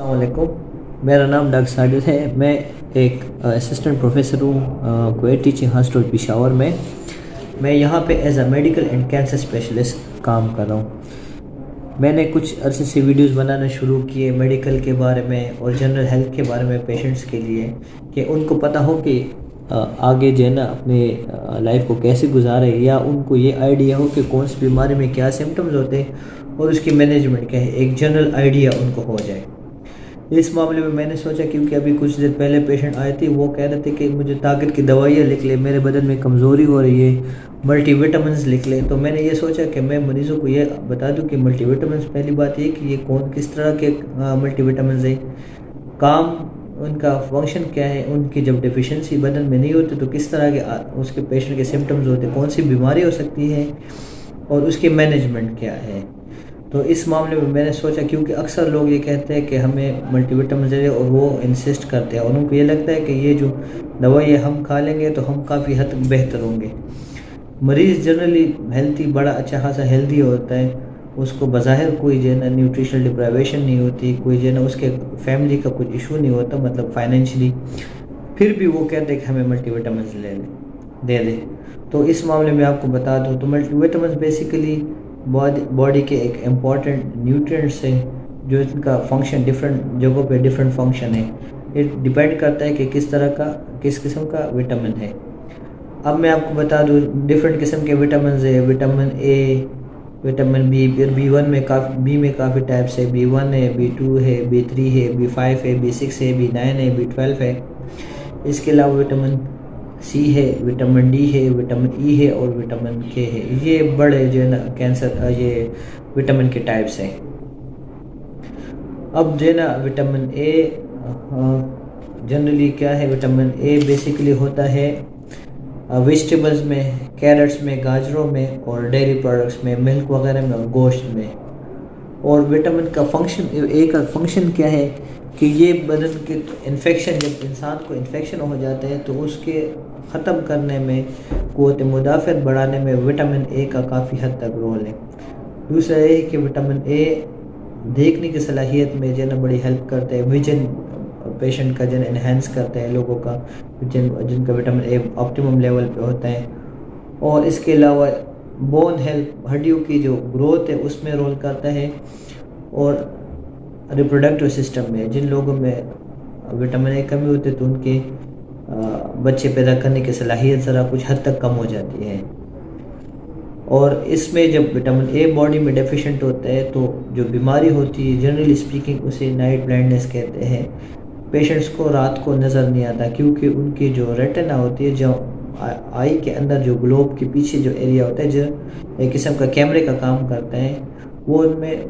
अस्सलामुअलैकुम। मेरा नाम डॉक्टर साजिद है। मैं एक असिस्टेंट प्रोफेसर हूँ क्वेट टीचिंग हॉस्पिटल पेशावर में। मैं यहाँ पे as a medical and cancer specialist काम कर रहा हूँ। मैंने कुछ अरसे से वीडियोस बनाना शुरू किए मेडिकल के बारे में और जनरल हेल्थ के बारे में पेशेंट्स के लिए, कि उनको पता हो कि आगे जो है ना अपने लाइफ को कैसे गुजारे, या उनको ये आइडिया हो कि कौन सी बीमारी में क्या सिम्टम्स होते हैं और उसकी मैनेजमेंट क्या है, एक जनरल आइडिया उनको हो जाए। इस मामले में मैंने सोचा, क्योंकि अभी कुछ देर पहले पेशेंट आए थे, वो कह रहे थे कि मुझे ताकत की दवाइयाँ लिख ले, मेरे बदन में कमज़ोरी हो रही है, मल्टीविटामिन्स लिख ले। तो मैंने ये सोचा कि मैं मरीज़ों को ये बता दूं कि मल्टीविटामिन्स, पहली बात ये कि ये कौन किस तरह के मल्टीविटामिन्स है, काम उनका फंक्शन क्या है, उनकी जब डिफिशिएंसी बदन में नहीं होती तो किस तरह के उसके पेशेंट के सिम्टम्स होते हैं, कौन सी बीमारी हो सकती है और उसकी मैनेजमेंट क्या है। तो इस मामले में मैंने सोचा, क्योंकि अक्सर लोग ये कहते हैं कि हमें मल्टीविटामिन चाहिए और वो इंसिस्ट करते हैं और उनको ये लगता है कि ये जो दवाई हम खा लेंगे तो हम काफ़ी हद तक बेहतर होंगे। मरीज़ जनरली हेल्थी, बड़ा अच्छा खासा हेल्दी होता है, उसको बज़ाहिर कोई जो है ना न्यूट्रिशनल डिप्राइवेशन नहीं होती, कोई जो है ना उसके फैमिली का कुछ इशू नहीं होता, मतलब फाइनेंशियली, फिर भी वो कहते हैं कि हमें मल्टीविटामिन ले लें, दे दें। तो इस मामले में आपको बता दूं तो मल्टीविटामिन बेसिकली बॉडी के एक इम्पॉर्टेंट न्यूट्रिएंट्स हैं, जो इनका फंक्शन डिफरेंट जगहों पे डिफरेंट फंक्शन है। ये डिपेंड करता है कि किस तरह का, किस किस्म का विटामिन है। अब मैं आपको बता दूं डिफरेंट किस्म के विटामिन है। विटामिन ए, विटामिन बी, फिर बी में काफ़ी टाइप्स है, B1 है, B2 है, B3 है, B5 है, B6 है, B9 है, B12 है। इसके अलावा विटामिन सी है, विटामिन डी है, विटामिन ई है और विटामिन के है। ये बड़े जो है ना कैंसर ये विटामिन के टाइप्स हैं। अब जो है ना विटामिन ए जनरली क्या है, विटामिन ए बेसिकली होता है वेजिटेबल्स में, कैरेट्स में, गाजरों में और डेयरी प्रोडक्ट्स में, मिल्क वगैरह में और गोश्त में। और विटामिन का फंक्शन, ए का फंक्शन क्या है कि ये बदन के इन्फेक्शन, जब इंसान को इन्फेक्शन हो जाता है तो उसके ख़त्म करने में, क़ुव्वत मुदाफ़अत बढ़ाने में विटामिन ए का काफ़ी हद तक रोल है। दूसरा ये है कि विटामिन ए देखने की सलाहियत में जो है ना बड़ी हेल्प करता है, विजन पेशेंट का जन इन्हेंस करता है, लोगों का जिनका विटामिन ए ऑप्टिमम लेवल पे होता है। और इसके अलावा बोन हेल्थ, हड्डियों की जो ग्रोथ है उसमें रोल करता है। और रिप्रोडक्टिव सिस्टम में जिन लोगों में विटामिन ए कमी होती है तो उनके बच्चे पैदा करने की सलाहियत ज़रा कुछ हद तक कम हो जाती है। और इसमें जब विटामिन ए बॉडी में डेफिशिएंट होता है तो जो बीमारी होती है, जनरली स्पीकिंग उसे नाइट ब्लाइंडनेस कहते हैं। पेशेंट्स को रात को नज़र नहीं आता, क्योंकि उनकी जो रेटिना होती है, जो आई के अंदर जो ग्लोब के पीछे जो एरिया होता है, जो एक किस्म का कैमरे का काम करता है, वो उनमें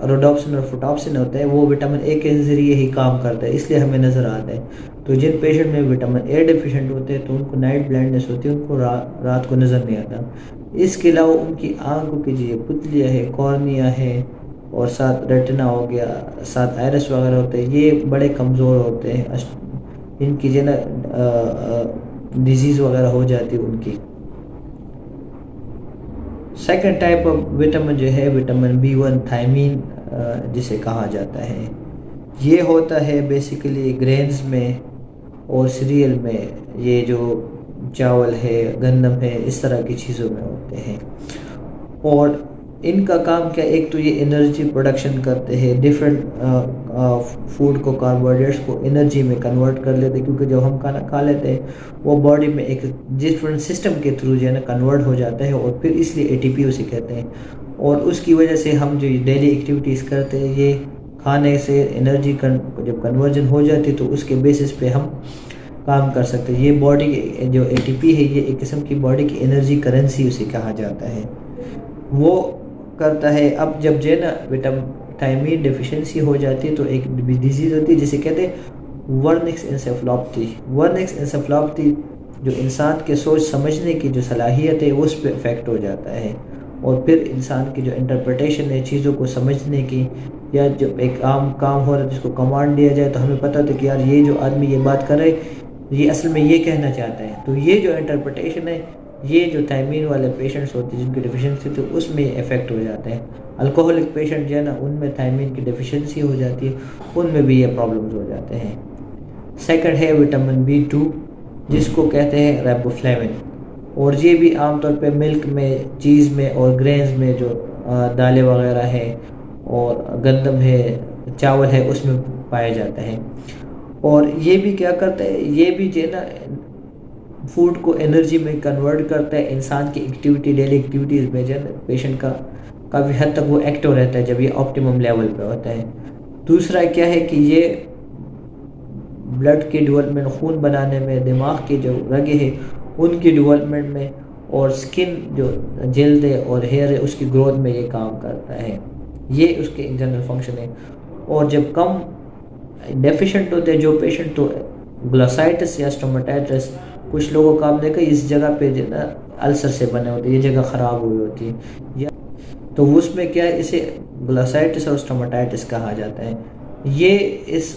रोडोप्सिन और फोटोप्सिन होता है, वो विटामिन ए के ज़रिए ही काम करता है, इसलिए हमें नज़र आता है। तो जिन पेशेंट में विटामिन ए डिफिशिएंट होते हैं तो उनको नाइट ब्लाइंडनेस होती है, उनको रात को नज़र नहीं आता। इसके अलावा उनकी आंखों की जो पुतलियाँ है, कॉर्निया है और साथ रेटिना हो गया, साथ आयरस वगैरह होते हैं, ये बड़े कमज़ोर होते हैं, इनकी जो ना डिजीज़ वगैरह हो जाती है उनकी। सेकंड टाइप ऑफ विटामिन जो है विटामिन B1 थायमीन जिसे कहा जाता है, ये होता है बेसिकली ग्रेन्स में और सीरियल में, ये जो चावल है, गंदम है, इस तरह की चीज़ों में होते हैं। और इनका काम क्या, एक तो ये एनर्जी प्रोडक्शन करते हैं, डिफरेंट फूड को, कार्बोहाइड्रेट्स को एनर्जी में कन्वर्ट कर लेते हैं, क्योंकि जब हम खाना खा लेते हैं वो बॉडी में एक डिफरेंट सिस्टम के थ्रू जो है ना कन्वर्ट हो जाता है, और फिर इसलिए ATP उसे कहते हैं। और उसकी वजह से हम जो डेली एक्टिविटीज़ करते हैं, ये खाने से एनर्जी जब कन्वर्जन हो जाती है तो उसके बेसिस पे हम काम कर सकते हैं। ये बॉडी जो ATP है, ये एक किस्म की बॉडी की एनर्जी करेंसी उसे कहा जाता है, वो करता है। अब जब जो है ना विटामिन थायमीन डेफिशिएंसी हो जाती है तो एक डिजीज़ होती है जिसे कहते हैं वर्निक्स एन्सेफेलोपैथी। वर्निक्स एन्सेफेलोपैथी जो इंसान के सोच समझने की जो सलाहियत है उस पर इफ़ेक्ट हो जाता है, और फिर इंसान की जो इंटरप्रिटेशन है चीज़ों को समझने की, या जब एक आम काम हो रहा है जिसको कमांड दिया जाए तो हमें पता होता है कि यार ये जो आदमी ये बात कर रहे हैं, ये असल में ये कहना चाहता है। तो ये जो इंटरप्रिटेशन है ये जो थायमीन वाले पेशेंट्स होते हैं जिनकी डिफिशियंसी तो उसमें इफ़ेक्ट हो जाते हैं। अल्कोहलिक पेशेंट जो है ना उनमें थायमीन की डिफिशियंसी हो जाती है, उनमें भी ये प्रॉब्लम्स हो जाते हैं। सेकंड है विटामिन B2 जिसको कहते हैं राइबोफ्लेविन, और ये भी आमतौर पे मिल्क में, चीज़ में और ग्रेन्स में जो दालें वगैरह है और गंदम है, चावल है, उसमें पाया जाता है। और ये भी क्या करता है, ये भी जो है ना फूड को एनर्जी में कन्वर्ट करता है। इंसान की एक्टिविटी, डेली एक्टिविटीज़ में जो है ना पेशेंट का काफ़ी हद तक वो एक्टिव रहता है जब ये ऑप्टिमम लेवल पे होता है। दूसरा क्या है कि ये ब्लड की डेवलपमेंट, खून बनाने में, दिमाग की जो रगे हैं उनकी डेवलपमेंट में, और स्किन जो जल्द है और हेयर है उसकी ग्रोथ में ये काम करता है। ये उसके जनरल फंक्शन है। और जब कम डेफिशिएंट होते हैं जो पेशेंट, तो ग्लोसाइटिस या स्टोमाटाइटिस, कुछ लोगों का आपने देखा इस जगह पे जो ना अल्सर से बने होते हैं, ये जगह ख़राब हुई होती है, या तो उसमें क्या है, इसे ग्लोसाइटिस और स्टोमाटाइटिस कहा जाता है। ये इस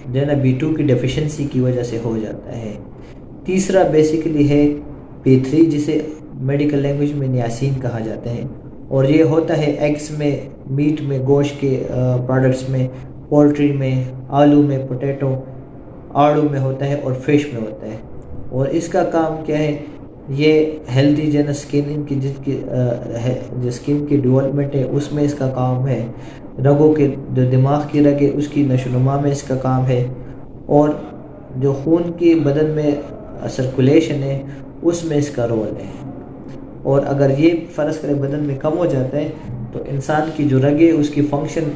जो है ना B2 की डेफिशिएंसी की वजह से हो जाता है। तीसरा बेसिकली है B3 जिसे मेडिकल लैंग्वेज में नियासिन कहा जाता है, और ये होता है एग्स में, मीट में, गोश्त के प्रोडक्ट्स में, पोल्ट्री में, आलू में, पोटैटो, आड़ू में होता है और फिश में होता है। और इसका काम क्या है, ये हेल्दी जो है ना स्किन इनकी जो स्किन की डेवलपमेंट है उसमें इसका काम है। रगों के जो दिमाग की रग है उसकी नशोनुमा में इसका काम है, और जो खून की बदन में सर्कुलेशन है उसमें इसका रोल है। और अगर ये फ़र्ज़ करें बदन में कम हो जाता है तो इंसान की जो रगे उसकी फंक्शन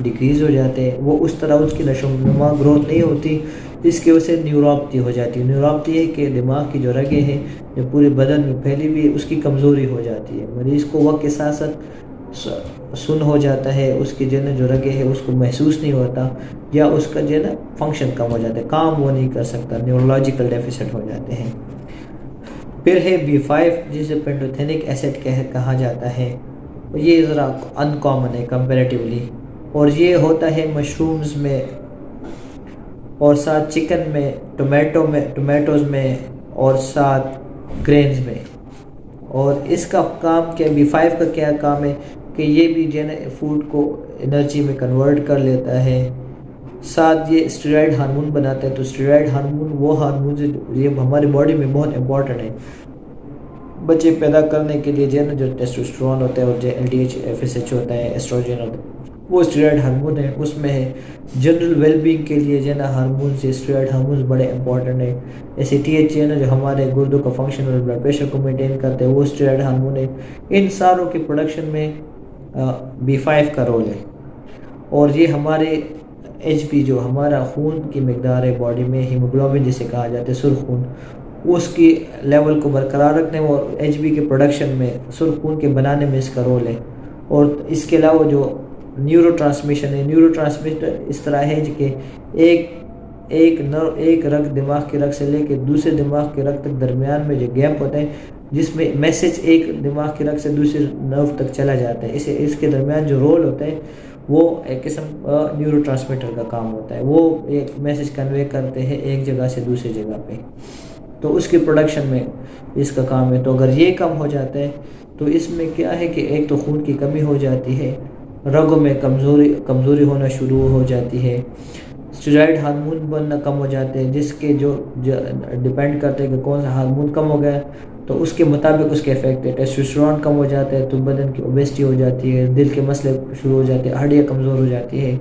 डिक्रीज़ हो जाते हैं, वो उस तरह उसकी नशोनुमा ग्रोथ नहीं होती, इसकी वजह से न्यूरोपैथी हो जाती है। न्यूरोपैथी है कि दिमाग की जो रगे हैं जो पूरे बदन में फैली हुई है उसकी कमज़ोरी हो जाती है। मरीज़ को वक्त के साथ साथ सुन हो जाता है, उसकी जो है जो रगे है उसको महसूस नहीं होता, या उसका जो है ना फंक्शन कम हो जाता है, काम वो नहीं कर सकता, न्यूरोलॉजिकल डेफिसिट हो जाते हैं। फिर है B5 जिसे पेंटोथेनिक एसिड कहा जाता है, और ये ज़रा अनकॉमन है कंपैरेटिवली, और ये होता है मशरूम्स में और साथ चिकन में, टोमेटोज़ में और साथ ग्रेन्स में। और इसका काम क्या, B5 का क्या काम है कि ये भी जो है ना फूड को एनर्जी में कन्वर्ट कर लेता है। साथ ये स्टेरॉयड हार्मोन बनाता है, तो स्टेरॉयड हार्मोन वो हार्मोन ये हमारी बॉडी में बहुत इंपॉर्टेंट है बच्चे पैदा करने के लिए। जो है ना जो टेस्टोस्टेरोन होता है और जो LDH FSH होता है, एस्ट्रोजन होता है, वो स्टेरॉयड हार्मोन है, उसमें है। जनरल वेलबींग के लिए जो है ना हार्मोन से स्टेरॉयड हार्मोन बड़े इंपॉर्टेंट है। ऐसे TH है ना जो हमारे गुर्दों का फंक्शन और ब्लड प्रेशर को मेंटेन करते हैं, वो स्टेरॉयड हार्मोन है। इन सारों के प्रोडक्शन में B5 का रोल है। और ये हमारे HB जो हमारा खून की मकदार है बॉडी में, हीमोग्लोबिन जिसे कहा जाता है, सुर्ख खून, उसकी लेवल को बरकरार रखने में और HB के प्रोडक्शन में, सुर्ख खून के बनाने में इसका रोल है। और इसके अलावा जो न्यूरोट्रांसमिशन है, न्यूरोट्रांसमीटर इस तरह है कि एक रग दिमाग के रग से लेकर दूसरे दिमाग के रग तक दरमियान में जो गैप होता है जिसमें मैसेज एक दिमाग के रग से दूसरे नर्व तक चला जाता है, इसे इसके दरमियान जो रोल होता है वो एक किस्म न्यूरोट्रांसमीटर का काम होता है। वो एक मैसेज कन्वे करते हैं एक जगह से दूसरी जगह पे, तो उसके प्रोडक्शन में इसका काम है। तो अगर ये कम हो जाता है तो इसमें क्या है कि एक तो खून की कमी हो जाती है, रगों में कमज़ोरी होना शुरू हो जाती है, स्टेरॉयड हार्मोन बनना कम हो जाते हैं, जिसके जो डिपेंड करते हैं कि कौन सा हार्मोन कम हो गया तो उसके मुताबिक उसके इफेक्ट है। टेस्टोस्टेरोन कम हो जाता है तो बदन की ओबेसिटी हो जाती है, दिल के मसले शुरू हो जाते हैं, हड्डियाँ कमज़ोर हो जाती है।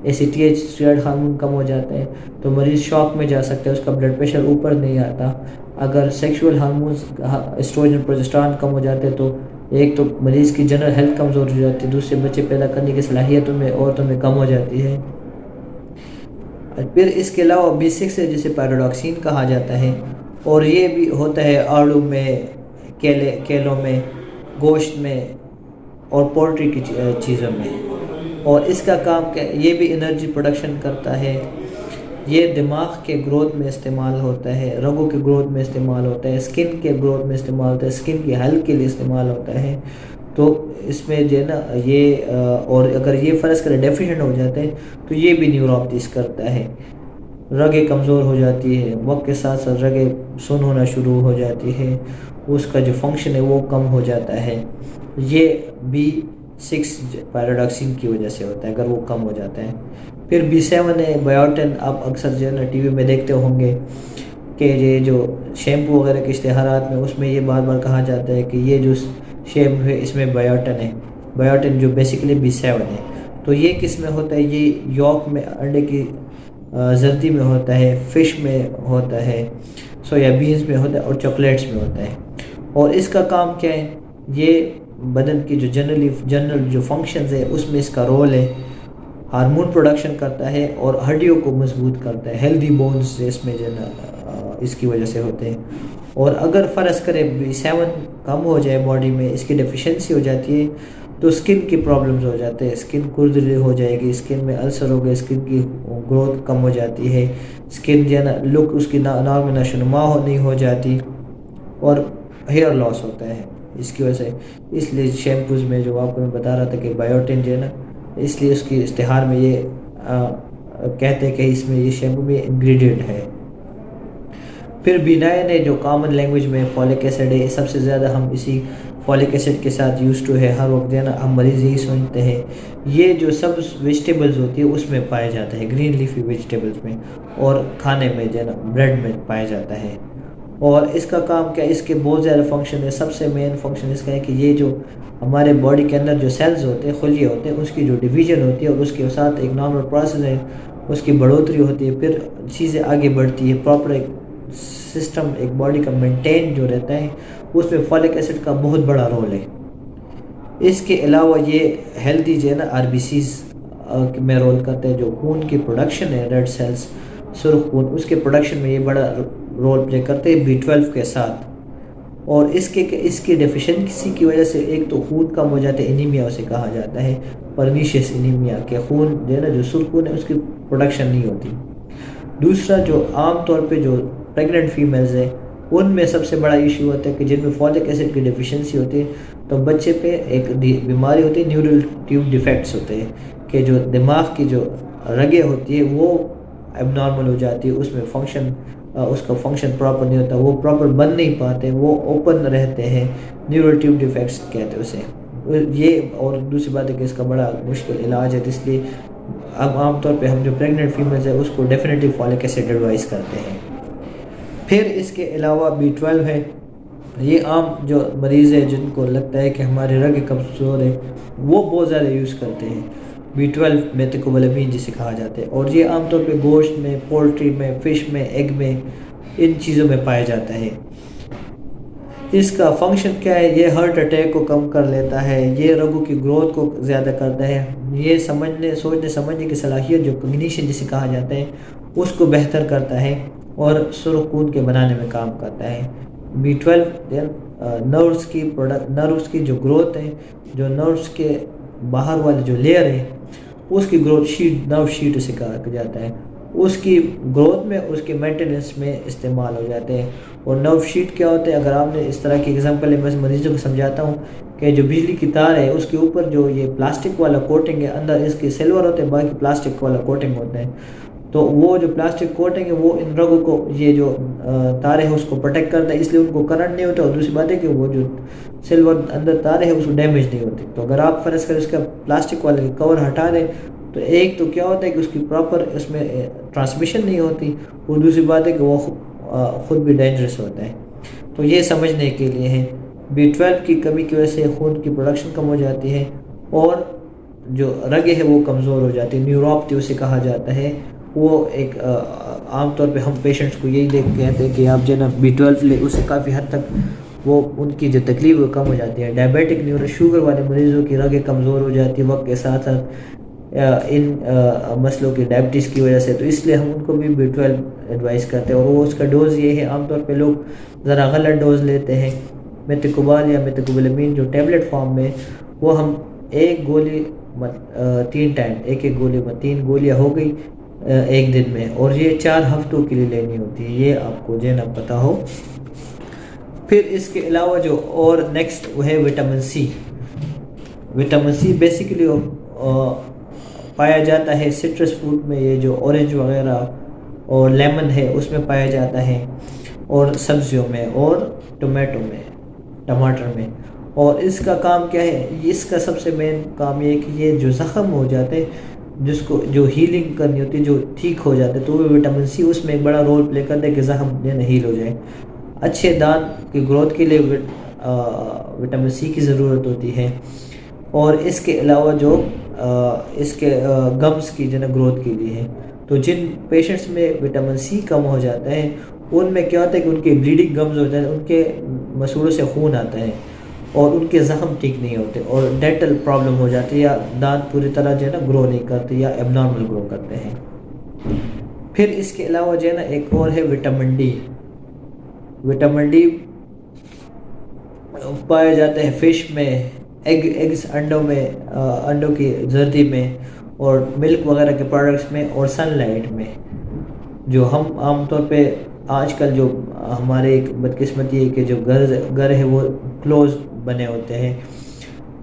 ACTH स्टेरॉयड हार्मोन कम हो जाते हैं तो मरीज़ शॉक में जा सकता है, उसका ब्लड प्रेशर ऊपर नहीं आता। अगर सेक्सुअल हार्मोन्स एस्ट्रोजन प्रोजेस्टेरॉन कम हो जाते हैं तो एक तो मरीज़ की जनरल हेल्थ कमज़ोर हो जाती है, दूसरे बच्चे पैदा करने की सलाहियतों में औरतों में कम हो जाती है। फिर इसके अलावा B6 है जिसे पैराडॉक्सिन कहा जाता है, और ये भी होता है आड़ू में, केलों में, गोश्त में और पोल्ट्री की चीज़ों में। और इसका काम क्या, ये भी एनर्जी प्रोडक्शन करता है। ये दिमाग के ग्रोथ में इस्तेमाल होता है, रगों के ग्रोथ में इस्तेमाल होता है, स्किन के ग्रोथ में इस्तेमाल होता है, स्किन की हेल्थ के लिए इस्तेमाल होता है। तो इसमें जो है ना ये और अगर ये फ़र्ज़ करें डेफिशिएंट हो जाते हैं तो ये भी न्यूरोपैथीज़ करता है, रगें कमज़ोर हो जाती है, वक्त के साथ साथ रगें सुन्न होना शुरू हो जाती है। उसका जो फंक्शन है वो कम हो जाता है। ये B6 पैराडॉक्सिन की वजह से होता है अगर वो कम हो जाता है। फिर B7 है बायोटिन। आप अक्सर जो है ना टीवी में देखते होंगे कि ये जो शैम्पू वगैरह के इश्तेहारात में उसमें ये बार बार कहा जाता है कि ये जो शैम्पू है इसमें बायोटिन है। बायोटिन जो बेसिकली B7 है। तो ये किस में होता है? ये यॉक में, अंडे की जर्दी में होता है, फ़िश में होता है, सोयाबीन्स में होता है और चॉकलेट्स में होता है। और इसका काम क्या है? ये बदन की जो जनरल जो फंक्शंस है उसमें इसका रोल है। हार्मोन प्रोडक्शन करता है और हड्डियों को मजबूत करता है। हेल्दी बोन्स इसमें जो ना इसकी वजह से होते हैं। और अगर फ़र्ज़ करें B7 कम हो जाए बॉडी में, इसकी डेफिशिएंसी हो जाती है, तो स्किन की प्रॉब्लम्स हो जाते हैं। स्किन खुरदरी हो जाएगी, स्किन में अल्सर हो गए, स्किन की ग्रोथ कम हो जाती है, स्किन जो है ना लुक उसकी नॉर्मल नशोनुमा नहीं हो जाती और हेयर लॉस होता है इसकी वजह से। इसलिए शैम्पूज़ में जो आपको मैं बता रहा था कि बायोटिन जो है ना, इसलिए उसकी इश्तिहार में ये कहते हैं कि इसमें ये शैम्पू में इंग्रेडिएंट है। फिर B9 है जो कॉमन लैंग्वेज में फॉलिक एसिड है। सबसे ज़्यादा हम इसी फॉलिक एसिड के साथ यूज़ टू है हर वक्त, है ना, हम मरीज़ यही सुनते हैं। ये जो सब वेजिटेबल्स होती है उसमें पाया जाता है, ग्रीन लीफी वेजिटेबल्स में, और खाने में जो है ना ब्रेड में पाया जाता है। और इसका काम क्या है? इसके बहुत ज़्यादा फंक्शन है। सबसे मेन फंक्शन इसका है कि ये जो हमारे बॉडी के अंदर जो सेल्स होते हैं, खुलिये होते हैं, उसकी जो डिवीज़न होती है और उसके साथ एक नॉर्मल प्रोसेस है, उसकी बढ़ोतरी होती है, फिर चीज़ें आगे बढ़ती है। प्रॉपर एक सिस्टम एक बॉडी का मेंटेन जो रहता है उसमें फॉलिक एसिड का बहुत बड़ा रोल है। इसके अलावा ये हेल्दी जो है ना RBCs में रोल करते हैं। जो खून की प्रोडक्शन है, रेड सेल्स, सुर्ख खून, उसके प्रोडक्शन में ये बड़ा रोल प्ले करते हैं B12 के साथ। और इसकी डेफिशिएंसी की वजह से एक तो खून कम हो जाता है, एनीमिया उसे कहा जाता है, परनीशियस एनीमिया, के खून जो है ना जो सुर्ख खून है उसकी प्रोडक्शन नहीं होती। दूसरा जो आम तौर पे जो प्रेग्नेंट फीमेल्स है उनमें सबसे बड़ा इशू होता है कि जिनमें फॉलिक एसिड की डेफिशिएंसी होती है, तो बच्चे पे एक बीमारी होती है, न्यूरल ट्यूब डिफेक्ट्स होते हैं कि जो दिमाग की जो रगें होती है वो एबनॉर्मल हो जाती है, उसमें उसका फंक्शन प्रॉपर नहीं होता, वो प्रॉपर बन नहीं पाते, वो ओपन रहते हैं, न्यूरल ट्यूब डिफेक्ट्स कहते हैं उसे ये। और दूसरी बात है कि इसका बड़ा मुश्किल इलाज है, तो इसलिए अब आमतौर पे हम जो प्रेग्नेंट फीमेल्स है उसको डेफिनेटली फॉलिक एसिड एडवाइस करते हैं। फिर इसके अलावा B12 है। ये आम जो मरीज़ है जिनको लगता है कि हमारे रग कमज़ोर है वो बहुत ज़्यादा यूज़ करते हैं B12 मेथिकोबैलेमिन जिसे कहा जाता है। और ये आमतौर पे गोश्त में, पोल्ट्री में, फ़िश में, एग में, इन चीज़ों में पाया जाता है। इसका फंक्शन क्या है? ये हार्ट अटैक को कम कर लेता है, ये रगों की ग्रोथ को ज़्यादा करता है, ये सोचने समझने की सलाहियत जो कॉग्निशन जिसे कहा जाता है उसको बेहतर करता है और सुर्ख खून के बनाने में काम करता है। B12 नर्व्स की जो ग्रोथ है, जो नर्व्स के बाहर वाले जो लेयर है उसकी ग्रोथ नर्व शीट उसे कहा जाता है, उसकी ग्रोथ में, उसके मेंटेनेंस में इस्तेमाल हो जाते हैं। और नर्व शीट क्या होता है? अगर आपने इस तरह की एग्जांपल है, मैं मरीजों को समझाता हूँ कि जो बिजली की तार है उसके ऊपर जो ये प्लास्टिक वाला कोटिंग है, अंदर इसके सिल्वर होते हैं, बाकी प्लास्टिक वाला कोटिंग होता है। तो वो जो प्लास्टिक कोटिंग है वो इन रगों को, ये जो तारे हैं उसको प्रोटेक्ट करता है, इसलिए उनको करंट नहीं होता। और दूसरी बात है कि वो जो सिल्वर अंदर तारे हैं उसको डैमेज नहीं होती। तो अगर आप फ़र्ज़ करें उसका प्लास्टिक वाले कवर हटा दें तो एक तो क्या होता है कि उसकी प्रॉपर इसमें ट्रांसमिशन नहीं होती, और दूसरी बात है कि वो ख़ुद भी डेंजरस होता है। तो ये समझने के लिए है B12 की कमी की वजह से खून की प्रोडक्शन कम हो जाती है और जो रगे है वो कमज़ोर हो जाती है, न्यूरोपैथी उसे कहा जाता है। वो एक आमतौर पे हम पेशेंट्स को यही देख कहते हैं कि आप जो ना B12 ले, उससे काफ़ी हद तक वो उनकी जो तकलीफ वो कम हो जाती है। डायबिटिक न्यूरो शुगर वाले मरीज़ों की रगें कमज़ोर हो जाती है वक्त के साथ साथ इन मसलों की डायबिटीज़ की वजह से, तो इसलिए हम उनको भी B12 एडवाइस करते हैं। और वो उसका डोज़ ये है, आमतौर पे लोग ज़रा गलत डोज़ लेते हैं। मेथिकोबाल या मेथिकोबैलेमिन जो टैबलेट फॉर्म में, वो हम एक गोली 3 टाइम, एक गोली में 3 गोलियाँ हो गई एक दिन में, और ये 4 हफ्तों के लिए लेनी होती है, ये आपको जो ना पता हो। फिर इसके अलावा जो और नेक्स्ट वो है vitamin C. Vitamin C basically पाया जाता है सिट्रस फ्रूट में, ये जो ऑरेंज वगैरह और लेमन है उसमें पाया जाता है, और सब्जियों में और टोमेटो में। टमाटर में। और इसका काम क्या है, इसका सबसे मेन काम ये है कि ये जो ज़ख़म हो जाते हैं, जिसको जो हीलिंग करनी होती है, जो ठीक हो जाते हैं, तो वो विटामिन सी उसमें एक बड़ा रोल प्ले करता है कि ज़ख़म जो है हील हो जाए। अच्छे दांत की ग्रोथ के लिए विटामिन सी की ज़रूरत होती है। और इसके अलावा जो इसके गम्स की जो है ग्रोथ के लिए है। तो जिन पेशेंट्स में विटामिन सी कम हो जाता है, उनमें क्या होता है कि उनके ब्लीडिंग गम्स हो जाते हैं, उनके मसूड़ों से खून आता है और उनके ज़ख़म ठीक नहीं होते और डेंटल प्रॉब्लम हो जाती है, या दांत पूरी तरह जो है ना ग्रो नहीं करते या एबनॉर्मल ग्रो करते हैं। फिर इसके अलावा जो है ना एक और है विटामिन डी। विटामिन डी पाया जाता है फ़िश में, एग्स अंडों में, अंडों की जर्दी में, और मिल्क वगैरह के प्रोडक्ट्स में, और सनलाइट में। जो हम आमतौर पे आजकल जो हमारे एक बदकिस्मती है कि जो घर है वो क्लोज बने होते हैं,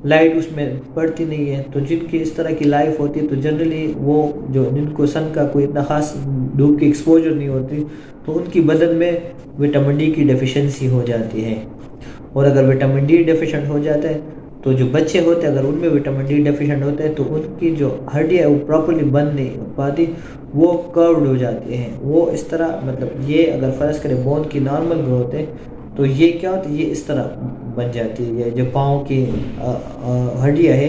लाइट उसमें पड़ती नहीं है। तो जिनकी इस तरह की लाइफ होती है, तो जनरली वो जो जिनको सन का कोई इतना ख़ास धूप की एक्सपोजर नहीं होती, तो उनकी बदन में विटामिन डी की डेफिशिएंसी हो जाती है। और अगर विटामिन डी डेफिशिएंट हो जाता है, तो जो बच्चे होते हैं अगर उनमें विटामिन डी डेफिशिएंट होता है, तो उनकी जो हड्डी है वो प्रॉपर्ली बन नहीं पाती, वो कर्व्ड हो जाती हैं। वो इस तरह, मतलब ये अगर फ़र्ज़ करें बोन की नॉर्मल ग्रोथ है, तो ये क्या होता है, ये इस तरह बन जाती है। जो पाँव की हड्डियाँ है,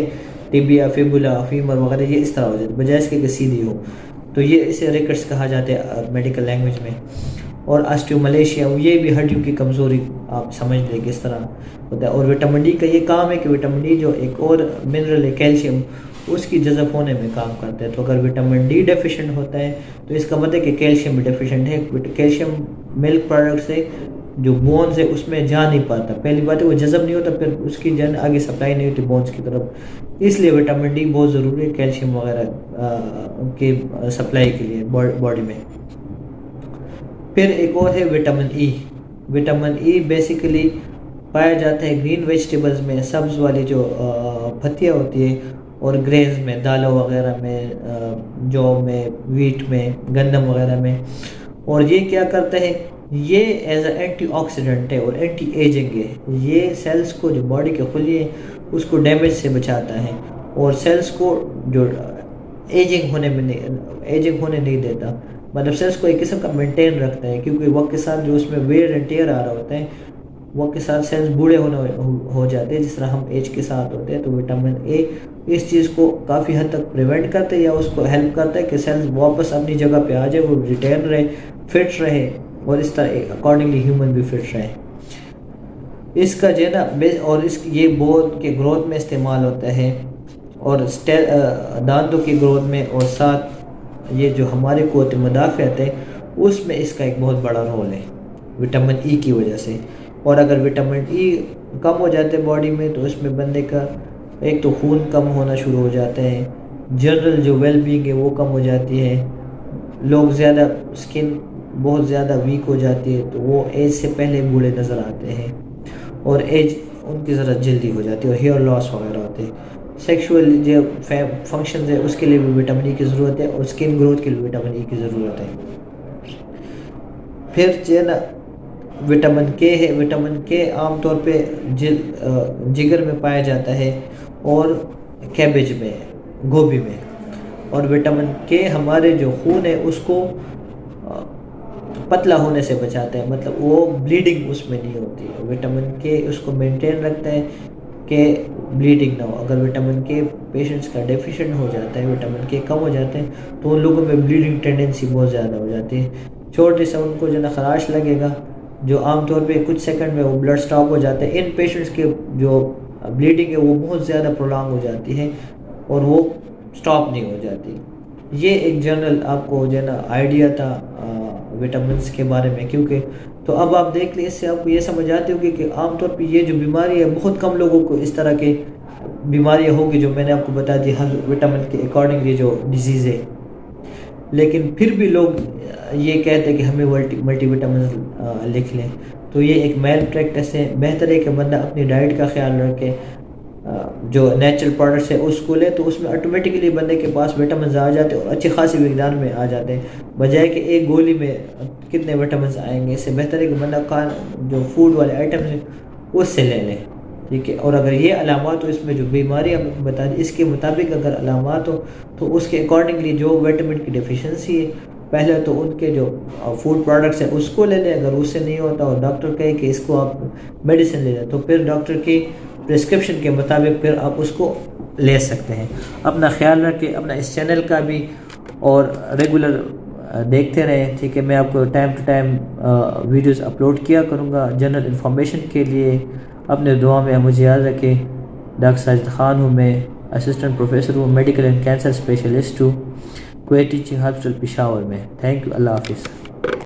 टिबिया, फिबुला, फीमर वगैरह, ये इस तरह हो जाती है, बजाय इसके कि सीधी हो। तो ये इसे रिकेट्स कहा जाता है मेडिकल लैंग्वेज में। और ऑस्टियोमलेशिया, ये भी हड्डियों की कमज़ोरी, आप समझ लें किस तरह होता है। और विटामिन डी का ये काम है कि विटामिन डी जो एक और मिनरल है कैल्शियम, उसकी जज़ब होने में काम करता है। तो अगर विटामिन डी डेफिशिएंट होता है, तो इसका मतलब है कि कैल्शियम भी डेफिशिएंट है। कैल्शियम मिल्क प्रोडक्ट से जो बोन्स है उसमें जा नहीं पाता, पहली बात है वो जज़ब नहीं होता, फिर उसकी जन आगे सप्लाई नहीं होती बोन्स की तरफ। इसलिए विटामिन डी बहुत ज़रूरी है कैल्शियम वगैरह के सप्लाई के लिए बॉडी में। फिर एक और है vitamin E. Vitamin E basically पाया जाता है ग्रीन वेजिटेबल्स में, सब्ज़ वाली जो पत्तियाँ होती है, और ग्रेन्स में, दालों वगैरह में, जौ में, वीट में, गंदम वगैरह में। और ये क्या करता है, ये एज ए एंटीऑक्सीडेंट है और एंटी एजिंग है। ये सेल्स को, जो बॉडी के खुली है, उसको डैमेज से बचाता है, और सेल्स को जो एजिंग होने नहीं देता। मतलब सेल्स को एक किस्म का मेंटेन रखता है, क्योंकि वक्त के साथ जो उसमें वेयर एंड टेयर आ रहा होता है, वक्त के साथ सेल्स बूढ़े हो जाते हैं, जिस तरह हम एज के साथ होते हैं। तो विटामिन ए इस चीज़ को काफ़ी हद तक प्रिवेंट करता है, या उसको हेल्प करता है कि सेल्स वापस अपनी जगह पे आ जाए, वो रिटेन रहे, फिट रहे, और इस तरह अकॉर्डिंगली ह्यूमन भी फिट रहे। इसका जो है ना, और ये बोन के ग्रोथ में इस्तेमाल होता है, और दांतों की ग्रोथ में, और साथ ये जो हमारे क़ुव्वत मुदाफ़अत है उसमें इसका एक बहुत बड़ा रोल है विटामिन ई की वजह से। और अगर विटामिन ई कम हो जाते हैं बॉडी में, तो उसमें बंदे का एक तो खून कम होना शुरू हो जाता है, जनरल जो वेलबींग है वो कम हो जाती है, लोग ज़्यादा, स्किन बहुत ज़्यादा वीक हो जाती है, तो वो एज से पहले बूढ़े नज़र आते हैं, और एज उनकी ज़रा जल्दी हो जाती है, और हेयर लॉस वगैरह होते हैं। सेक्सुअल जो फंक्शंस है उसके लिए भी विटामिन ई की ज़रूरत है, और स्किन ग्रोथ के लिए विटामिन ई की ज़रूरत है। फिर जो है ना विटामिन के है। विटामिन के आमतौर पे जिगर में पाया जाता है, और कैबेज में, गोभी में। और विटामिन के हमारे जो खून है उसको पतला होने से बचाता है, मतलब वो ब्लीडिंग उसमें नहीं होती है। विटामिन के उसको मेंटेन रखता है कि ब्लीडिंग ना हो। अगर विटामिन के पेशेंट्स का डेफिशिएंट हो जाता है, विटामिन के कम हो जाते हैं, तो उन लोगों में ब्लीडिंग टेंडेंसी बहुत ज़्यादा हो जाती है। छोटे से उनको जो ना खराश लगेगा, जो आमतौर पे कुछ सेकंड में वो ब्लड स्टॉप हो जाता है। इन पेशेंट्स के जो ब्लीडिंग है वो बहुत ज़्यादा प्रोलॉन्ग हो जाती है, और वो स्टॉप नहीं हो जाती। ये एक जनरल आपको जो है ना आइडिया था विटामिन्स के बारे में, क्योंकि तो अब आप देख लें, इससे आपको ये समझ आती होगी कि आमतौर पे ये जो बीमारी है, बहुत कम लोगों को इस तरह के बीमारियाँ होगी जो मैंने आपको बता दी हर विटामिन के अकॉर्डिंग, ये जो डिजीज़ है। लेकिन फिर भी लोग ये कहते हैं कि हमें मल्टी विटामिन लिख लें, तो ये एक मैल प्रैक्टिस है। बेहतर है कि बंदा अपनी डाइट का ख्याल रखे, जो नेचुरल प्रोडक्ट्स है उसको ले, तो उसमें ऑटोमेटिकली बंदे के पास विटामिन आ जाते हैं, और अच्छी खासी मिकदार में आ जाते हैं, बजाय कि एक गोली में कितने विटामिन आएंगे। इससे बेहतर है कि बंदा का जो फूड वाले आइटम्स हैं उससे ले लें, ठीक है। और अगर ये अलामात हो, इसमें जो बीमारी आपको बता दी इसके मुताबिक अगर अलामात हो तो उसके अकॉर्डिंगली जो विटामिन की डिफिशेंसी है, पहले तो उनके जो फूड प्रोडक्ट्स है उसको ले लें। अगर उससे नहीं होता और डॉक्टर कहे कि इसको आप मेडिसिन ले लें, तो फिर डॉक्टर की प्रिस्क्रिप्शन के मुताबिक फिर आप उसको ले सकते हैं। अपना ख्याल रखें, अपना इस चैनल का भी और रेगुलर देखते रहें, ठीक है। मैं आपको time to time videos upload किया करूँगा जनरल इन्फॉर्मेशन के लिए। अपने दुआ में मुझे याद रखें। डॉक्टर साजिद ख़ान हूँ, मैं असिस्टेंट प्रोफेसर हूँ, मेडिकल एंड कैंसर स्पेशलिस्ट हूँ, कुवैत टीचिंग हॉस्पिटल पेशावर में। थैंक यू, अल्लाह हाफिज़।